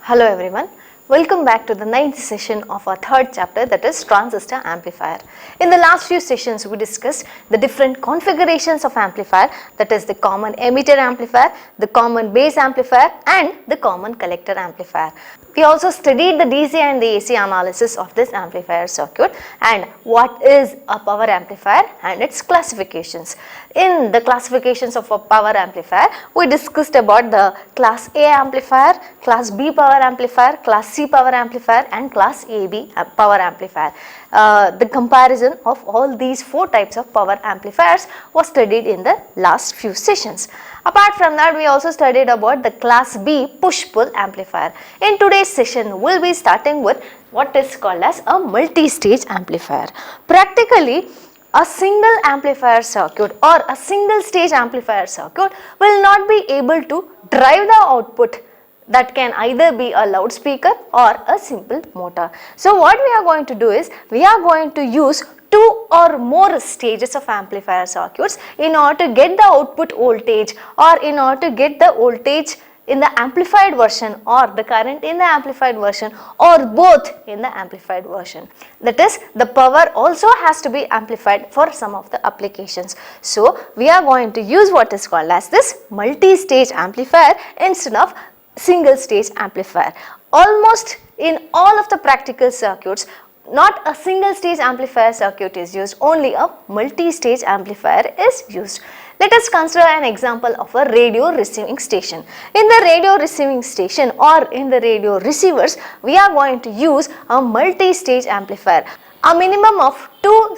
Hello everyone, welcome back to the 9th session of our third chapter, that is transistor amplifier. In the last few sessions we discussed the different configurations of amplifier, that is the common emitter amplifier, the common base amplifier and the common collector amplifier. We also studied the DC and the AC analysis of this amplifier circuit and what is a power amplifier and its classifications. In the classifications of a power amplifier, we discussed about the class A amplifier, class B power amplifier, class C power amplifier and class AB power amplifier. The comparison of all these four types of power amplifiers was studied in the last few sessions. Apart from that, we also studied about the class B push-pull amplifier. In today's session, we will be starting with what is called as a multi-stage amplifier. Practically, a single amplifier circuit or a single stage amplifier circuit will not be able to drive the output that can either be a loudspeaker or a simple motor. So what we are going to do is, we are going to use two or more stages of amplifier circuits in order to get the output voltage or in order to get the voltage in the amplified version or the current in the amplified version or both in the amplified version. That is, the power also has to be amplified for some of the applications. So we are going to use what is called as this multi-stage amplifier instead of single stage amplifier. Almost in all of the practical circuits, not a single stage amplifier circuit is used, only a multi-stage amplifier is used. Let us consider an example of a radio receiving station. In the radio receiving station or in the radio receivers, we are going to use a multi-stage amplifier. A minimum of two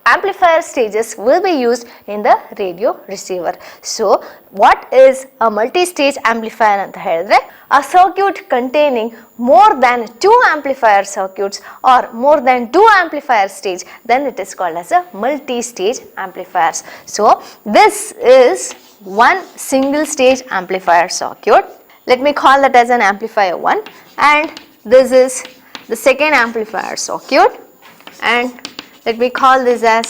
amplifier stages will be used in the radio receiver. So, what is a multi-stage amplifier ಅಂತ ಹೇಳಿದ್ರೆ, a circuit containing more than two amplifier circuits or more than two amplifier stage, then it is called as a multi-stage amplifiers. So, this is one single stage amplifier circuit. Let me call that as an amplifier 1, and this is the second amplifier circuit, and let me call this as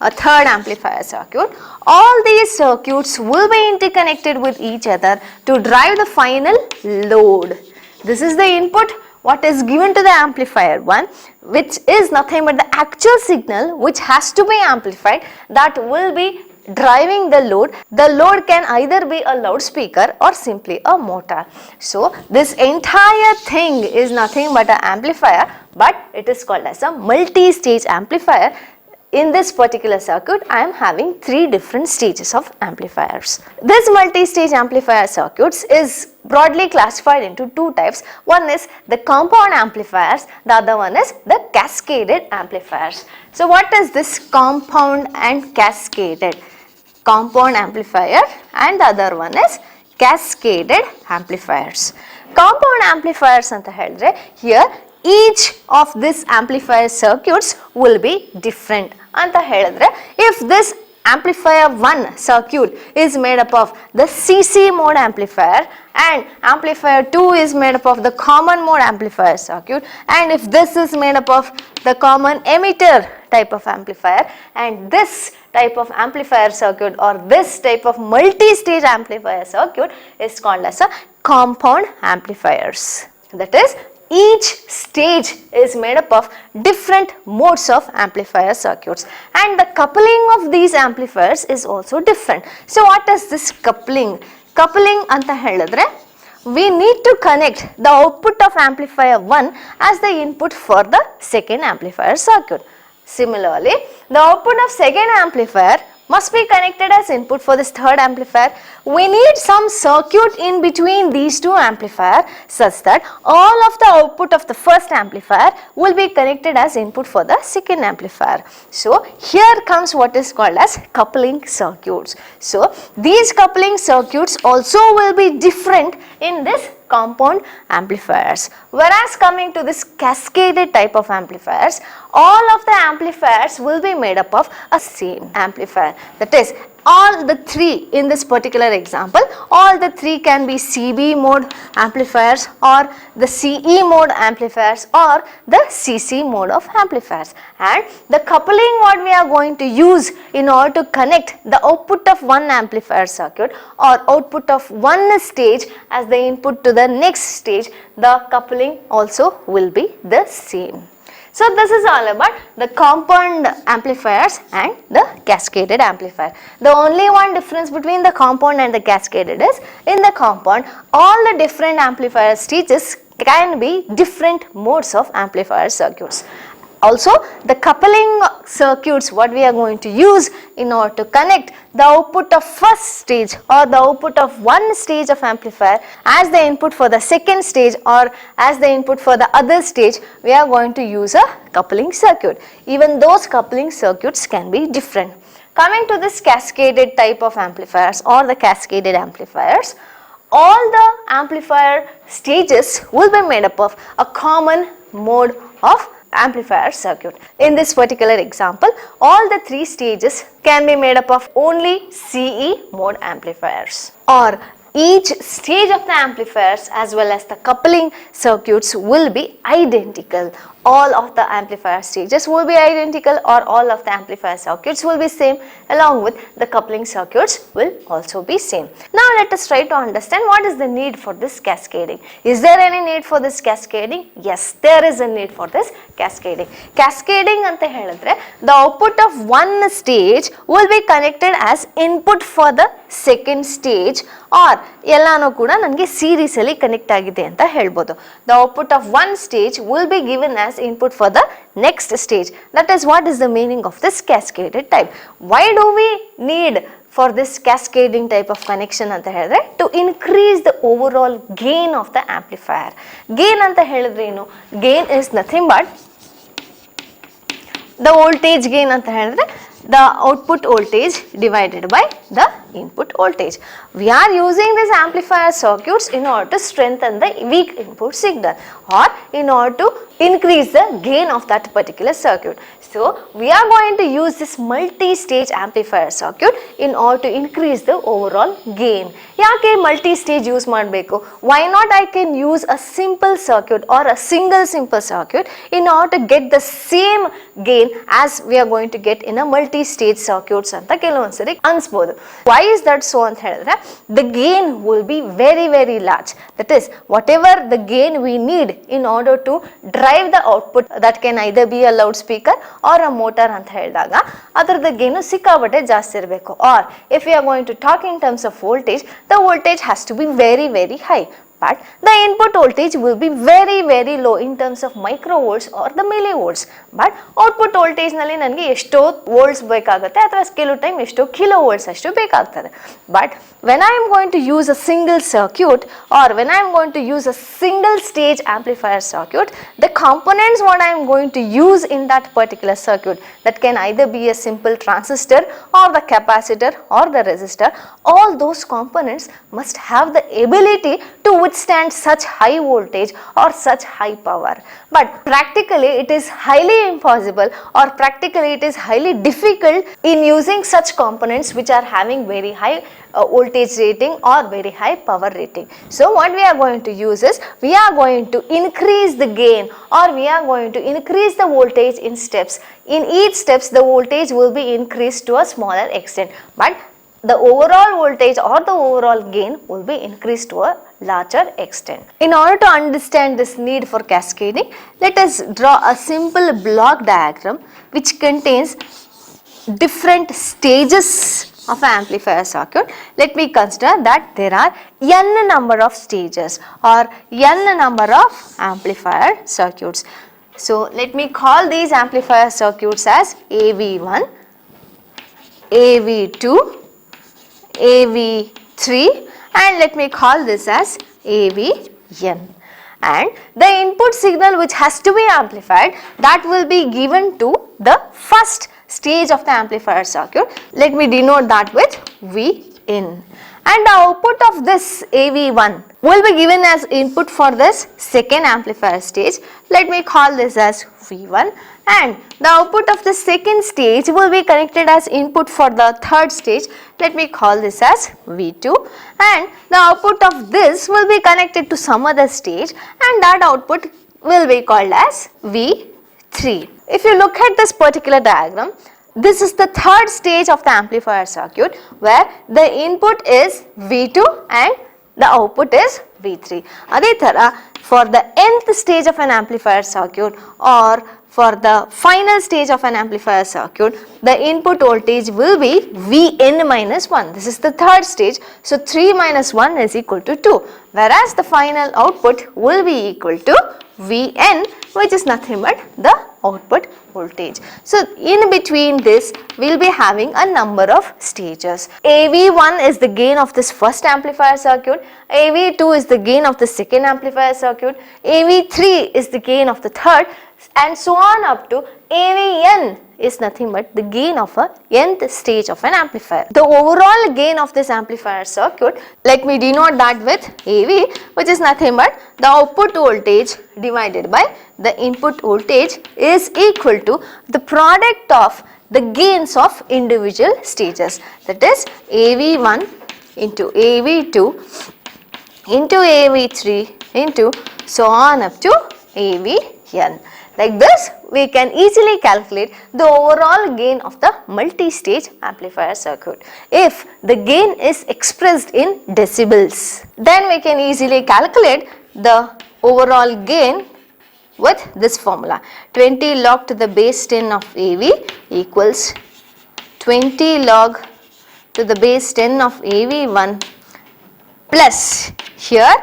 a third amplifier circuit. All these circuits will be interconnected with each other to drive the final load. This is the input what is given to the amplifier 1, which is nothing but the actual signal which has to be amplified, that will be driving the load. The load can either be a loudspeaker or simply a motor. So this entire thing is nothing but an amplifier, but it is called as a multi-stage amplifier. In this particular circuit, I am having three different stages of amplifiers. This multi-stage amplifier circuits is broadly classified into two types. One is the compound amplifiers, the other one is the cascaded amplifiers. So what is this compound and cascaded? Compound amplifier and the other one is cascaded amplifiers. Compound amplifiers anta helidre, here each of this amplifier circuits will be different anta helidre. If this amplifier 1 circuit is made up of the CC mode amplifier and amplifier 2 is made up of the common mode amplifier circuit, and if this is made up of the common emitter type of amplifier, and this type of amplifier circuit or this type of multi-stage amplifier circuit is called as a compound amplifiers. That is, each stage is made up of different modes of amplifier circuits, and the coupling of these amplifiers is also different. So what is this coupling? Coupling anta helidre, we need to connect the output of amplifier 1 as the input for the second amplifier circuit. Similarly, the output of second amplifier must be connected as input for this third amplifier. We need some circuit in between these two amplifiers such that all of the output of the first amplifier will be connected as input for the second amplifier. So here comes what is called as coupling circuits. So these coupling circuits also will be different in this compound amplifiers. Whereas coming to this cascaded type of amplifiers, all of the amplifiers will be made up of a same amplifier. That is, all the three in this particular example, all the three can be CB mode amplifiers or the CE mode amplifiers or the CC mode of amplifiers. And the coupling what we are going to use in order to connect the output of one amplifier circuit or output of one stage as the input to the next stage, the coupling also will be the same. So this is all about the compound amplifiers and the cascaded amplifier. The only one difference between the compound and the cascaded is in the compound all the different amplifier stages can be different modes of amplifier circuits. Also the coupling circuits what we are going to use in order to connect the output of first stage or the output of one stage of amplifier as the input for the second stage or as the input for the other stage, we are going to use a coupling circuit. Even those coupling circuits can be different. Coming to this cascaded type of amplifiers or the cascaded amplifiers, all the amplifier stages will be made up of a common mode of amplifier circuit. In this particular example, all the three stages can be made up of only CE mode amplifiers, or each stage of the amplifiers as well as the coupling circuits will be identical. All of the amplifier stages will be identical or all of the amplifier circuits will be same, along with the coupling circuits will also be same. Now let us try to understand what is the need for this cascading. Is there any need for this cascading? Yes, there is a need for this cascading. Cascading anta helidre, the output of one stage will be connected as input for the second stage or ಎಲ್ಲಾನು ಕೂಡ ನನಗೆ series ಅಲ್ಲಿ connect ಆಗಿದೆ ಅಂತ ಹೇಳ್ಬೋದು. The output of one stage will be given as input for the next stage. That is what is the meaning of this cascaded type. Why do we need for this cascading type of connection ಅಂತ ಹೇಳಿದ್ರೆ to increase the overall gain of the amplifier. Gain ಅಂತ ಹೇಳಿದ್ರೆ ಏನು? Gain is nothing but the voltage gain ಅಂತ ಹೇಳಿದ್ರೆ the output voltage divided by the input voltage. We are using this amplifier circuits in order to strengthen the weak input signal or in order to increase the gain of that particular circuit. So we are going to use this multi-stage amplifier circuit in order to increase the overall gain. ಯಾಕೆ multi-stage use ಮಾಡಬೇಕು? Why not I can use a simple circuit or a single simple circuit in order to get the same gain as we are going to get in a multi-stage circuits ಅಂತ ಕೆಲವೊಂದ್ಸರಿ ಅನ್ಸ್ಬೋದು. Why is that so ಅಂತ ಹೇಳಿದ್ರೆ the gain will be very very large. That is whatever the gain we need in order to drive the output, that can either be a loudspeaker or a motor ಅಂತ ಹೇಳಿದಾಗ ಅದರದ gain ಸಿಕ್ಕಾಪಟ್ಟೆ ಜಾಸ್ತಿ ಇರಬೇಕು. Or if we are going to talk in terms of voltage, the voltage has to be very very high. But the input voltage will be very very low in terms of microvolts or the millivolts. But output voltage ನಲ್ಲಿ ನನಗೆ ಎಷ್ಟೋ volts ಬೇಕಾಗುತ್ತೆ ಅಥವಾ ಕೆಲವು time ಎಷ್ಟೋ kilovolts ಅಷ್ಟು ಬೇಕಾಗ್ತದೆ. But when I am going to use a single circuit or when I am going to use a single stage amplifier circuit, the components what I am going to use in that particular circuit, that can either be a simple transistor or the capacitor or the resistor, all those components must have the ability to withstand such high voltage or such high power. But practically it is highly impossible or practically it is highly difficult in using such components which are having very high voltage rating or very high power rating. So what we are going to use is we are going to increase the gain or we are going to increase the voltage in steps. In each steps the voltage will be increased to a smaller extent, but the overall voltage or the overall gain will be increased to a larger extent. In order to understand this need for cascading, let us draw a simple block diagram which contains different stages of an amplifier circuit. Let me consider that there are n number of stages or n number of amplifier circuits. So let me call these amplifier circuits as AV1, AV2, AV3, and let me call this as AVN. And the input signal which has to be amplified, that will be given to the first stage of the amplifier circuit. Let me denote that with Vin. And the output of this AV1 will be given as input for this second amplifier stage. Let me call this as V1, and the output of the second stage will be connected as input for the third stage. Let me call this as V2, and the output of this will be connected to some other stage, and that output will be called as V3. If you look at this particular diagram, this is the third stage of the amplifier circuit where the input is V2 and the output is V3. Adhe thara, for the nth stage of an amplifier circuit or for the final stage of an amplifier circuit, the input voltage will be Vn minus 1. This is the third stage. So 3 minus 1 is equal to 2. Whereas the final output will be equal to Vn, which is nothing but the output voltage. So in between this, we will be having a number of stages. AV1 is the gain of this first amplifier circuit, AV2 is the gain of the second amplifier circuit, AV3 is the gain of the third, and so on up to AVN is nothing but the gain of a nth stage of an amplifier. The overall gain of this amplifier circuit, let me denote that with AV, which is nothing but the output voltage divided by the input voltage is equal to the product of the gains of individual stages, that is AV1 into AV2 into AV3 into so on up to AVN. Like this, we can easily calculate the overall gain of the multi-stage amplifier circuit. If the gain is expressed in decibels, then we can easily calculate the overall gain with this formula. 20 log to the base 10 of AV equals 20 log to the base 10 of AV1 plus, here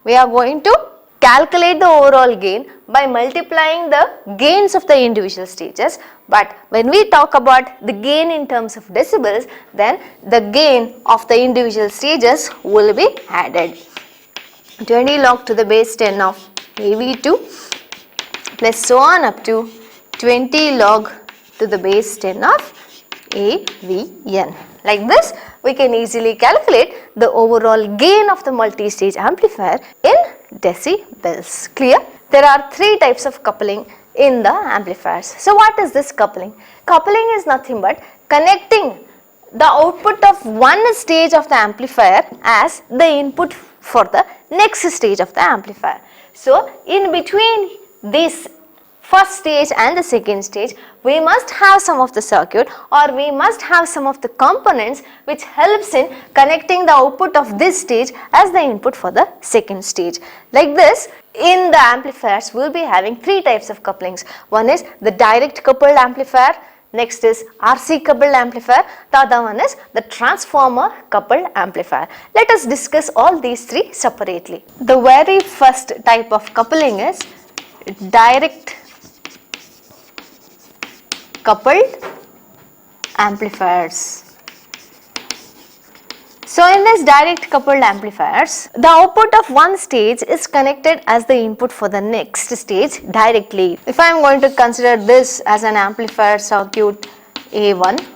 we are going to calculate the overall gain by multiplying the gains of the individual stages, but when we talk about the gain in terms of decibels, then the gain of the individual stages will be added. 20 log to the base 10 of AV2 plus so on up to 20 log to the base 10 of AVN. Like this, we can easily calculate the overall gain of the multi-stage amplifier in decibels. Clear? There are three types of coupling in the amplifiers. So what is this coupling? Coupling is nothing but connecting the output of one stage of the amplifier as the input for the next stage of the amplifier. So in between this first stage and the second stage, we must have some of the circuit or we must have some of the components which helps in connecting the output of this stage as the input for the second stage. Like this, in the amplifiers we will be having three types of couplings. One is the direct coupled amplifier, next is RC coupled amplifier, the other one is the transformer coupled amplifier. Let us discuss all these three separately. The very first type of coupling is direct coupled amplifiers. So in this direct coupled amplifiers, the output of one stage is connected as the input for the next stage directly. If I am going to consider this as an amplifier circuit A1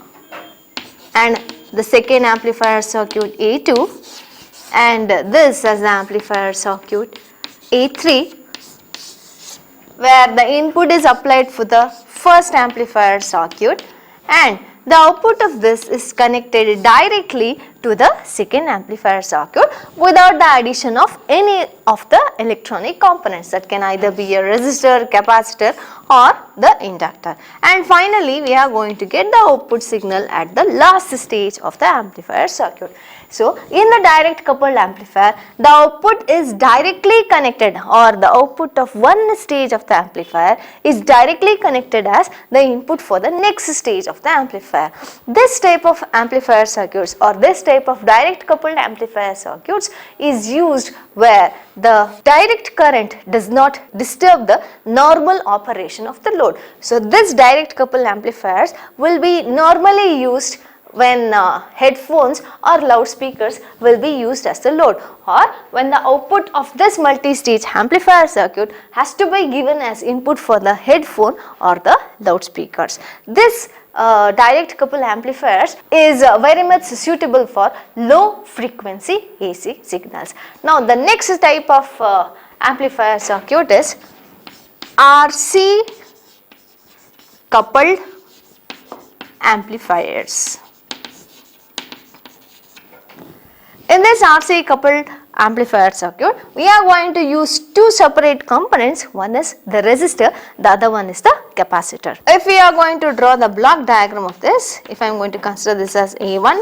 and the second amplifier circuit A2 and this as the amplifier circuit A3, where the input is applied for the first amplifier circuit and the output of this is connected directly to the second amplifier circuit without the addition of any of the electronic components, that can either be a resistor, capacitor or the inductor. And finally, we are going to get the output signal at the last stage of the amplifier circuit. So in the direct coupled amplifier, the output is directly connected, or the output of one stage of the amplifier is directly connected as the input for the next stage of the amplifier. This type of amplifier circuits or this type of direct coupled amplifier circuits is used where the direct current does not disturb the normal operation of the load. So this direct coupled amplifiers will be normally used when headphones or loudspeakers will be used as the load, or when the output of this multi-stage amplifier circuit has to be given as input for the headphone or the loudspeakers. This direct couple amplifiers is very much suitable for low frequency AC signals. Now the next type of amplifier circuit is RC coupled amplifiers. In this RC coupled amplifier circuit, we are going to use two separate components. One is the resistor, the other one is the capacitor. If we are going to draw the block diagram of this, if I am going to consider this as A1,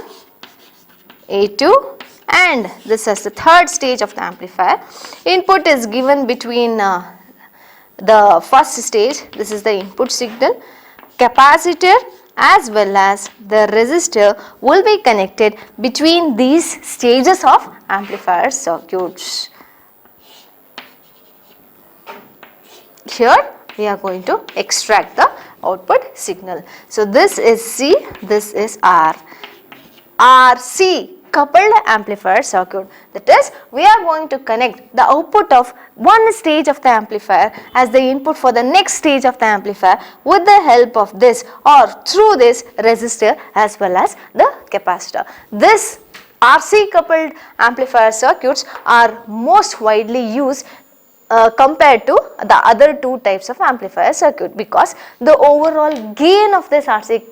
A2 and this as the third stage of the amplifier, input is given between the first stage, this is the input signal, capacitor as well as the resistor will be connected between these stages of amplifier circuits. Here we are going to extract the output signal. So this is C, this is R. RC coupled amplifier circuit, that is we are going to connect the output of one stage of the amplifier as the input for the next stage of the amplifier with the help of this or through this resistor as well as the capacitor. This RC coupled amplifier circuits are most widely used compared to the other two types of amplifier circuit, because the overall gain of this RC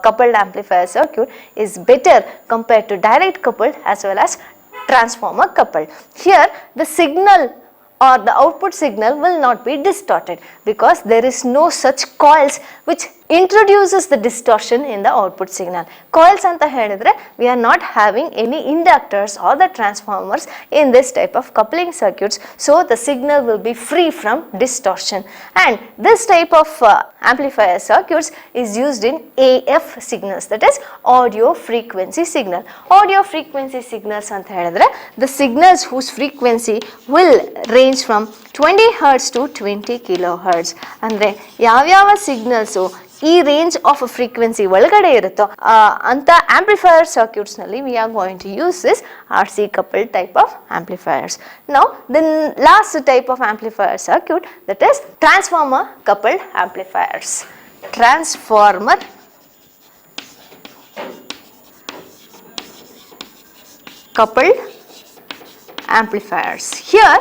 coupled amplifier circuit is better compared to direct coupled as well as transformer coupled. Here the signal or the output signal will not be distorted because there is no such coils which introduces the distortion in the output signal. Coils anta helidre we are not having any inductors or the transformers in this type of coupling circuits, so the signal will be free from distortion, and this type of amplifier circuits is used in AF signals, that is audio frequency signal. Audio frequency signals anta helidre the signals whose frequency will range from 20 Hz to 20 kilohertz. ಅಂದ್ರೆ ಯಾವ್ಯಾವ signals ಈ range off frequency ಒಳಗಡೆ ಇರುತ್ತೋ ಅಂತ amplifier circuits ನಲ್ಲಿ we are going to use this RC coupled type of amplifiers. Now the last type of amplifier circuit, that is transformer coupled amplifiers. Transformer coupled amplifiers. Here,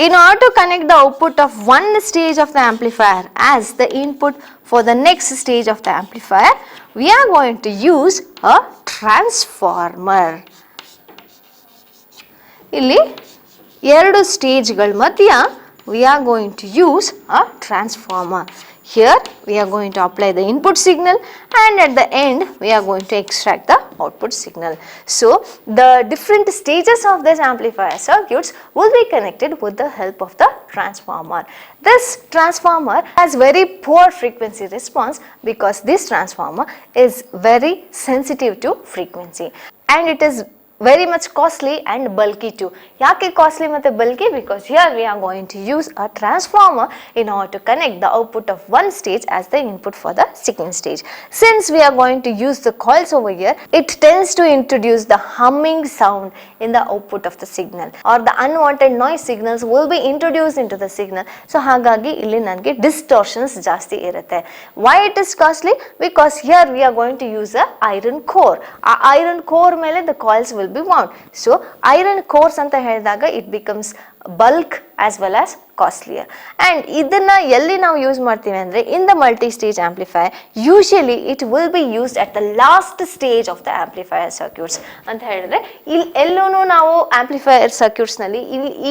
in order to connect the output of one stage of the amplifier as the input for the next stage of the amplifier, we are going to use a transformer. ಇಲ್ಲಿ ಎರಡು ಸ್ಟೇಜ್ಗಳ ಮಧ್ಯ we are going to use a transformer. Here we are going to apply the input signal and at the end we are going to extract the output signal. So the different stages of this amplifier circuits will be connected with the help of the transformer. This transformer has very poor frequency response because this transformer is very sensitive to frequency and it is very much costly and bulky too. Yake costly matte bulky? Because here we are going to use a transformer in order to connect the output of one stage as the input for the second stage. Since we are going to use the coils over here, it tends to introduce the humming sound in the output of the signal, or the unwanted noise signals will be introduced into the signal. So hagagi illi nange distortions jasti irutte. Why it is costly? Because here we are going to use a iron core. A iron core mele the coils will be wound. So iron cores anta helidaga it becomes bulk as well as costlier, and idanna elli ನಾವು use ಮಾಡ್ತೀವಿ ಅಂದ್ರೆ in the multi stage amplifier usually it will be used at the last stage of the amplifier circuits ಅಂತ ಹೇಳಿದ್ರೆ ಇಲ್ಲಿ ಎಲ್ಲೂನು ನಾವು amplifier circuits ನಲ್ಲಿ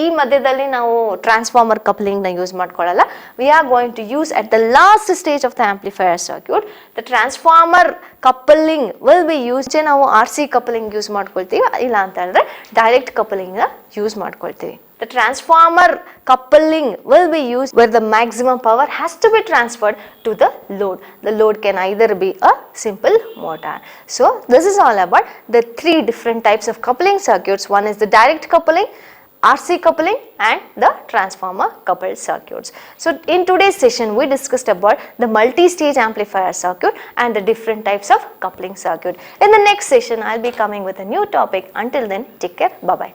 ಈ ಮಧ್ಯದಲ್ಲಿ ನಾವು transformer coupling ನ use ಮಾಡ್ಕೊಳ್ಳಲ್ಲ. We are going to use at the last stage of the amplifier circuit the transformer coupling will be used. ನಾವು RC coupling ಯೂಸ್ ಮಾಡ್ಕೊಳ್ತೀವಿ, ಇಲ್ಲ ಅಂತ ಹೇಳಿದ್ರೆ direct coupling ನ ಯೂಸ್ ಮಾಡ್ಕೊಳ್ತೀವಿ. The transformer coupling will be used where the maximum power has to be transferred to the load. The load can either be a simple motor. So this is all about the three different types of coupling circuits. One is the direct coupling, RC coupling and the transformer coupled circuits. So in today's session we discussed about the multi-stage amplifier circuit and the different types of coupling circuit. In the next session I will be coming with a new topic. Until then, take care. Bye bye.